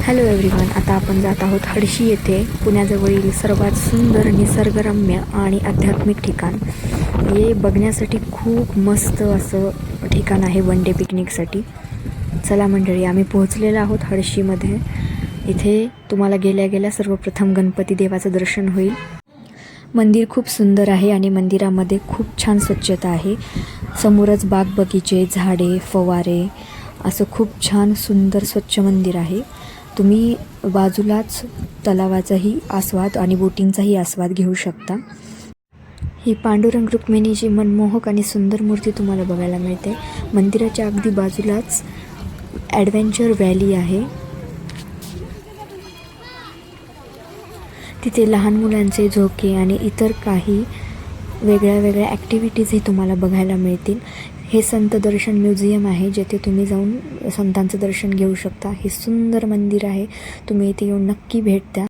Hello everyone, आता आपण जात आहोत हडशी येथे पुण्याजवळील सर्वात सुंदर निसर्गरम्य आणि आध्यात्मिक ठिकाण. हे बघण्यासाठी खूप मस्त असं ठिकाण आहे वन डे पिकनिकसाठी. चला मंडळी, आम्ही पोहोचलेलो आहोत हडशीमध्ये. इथे तुम्हाला गेल्या गेल्या सर्वप्रथम गणपती देवाचं दर्शन होईल. मंदिर खूप सुंदर आहे आणि मंदिरामध्ये खूप छान स्वच्छता आहे. समोरच बाग बगीचे, झाडे, फवारे असं खूप छान सुंदर स्वच्छ मंदिर आहे. तुम्ही बाजूलाच तलावाचाही आस्वाद आणि बोटिंगचाही आस्वाद घेऊ शकता. ही पांडुरंग रुक्मिणीची मनमोहक आणि सुंदर मूर्ती तुम्हाला बघायला मिळते. मंदिराच्या अगदी बाजूलाच ॲडव्हेंचर व्हॅली आहे. तिथे लहान मुलांचे झोके आणि इतर काही वेगळ्या वेगळ्या ॲक्टिव्हिटीजही तुम्हाला बघायला मिळतील. हे संत दर्शन म्युझियम आहे, जेथे तुम्ही जाऊन संतांचं दर्शन घेऊ शकता. हे सुंदर मंदिर आहे, तुम्ही इथे येऊन नक्की भेट द्या.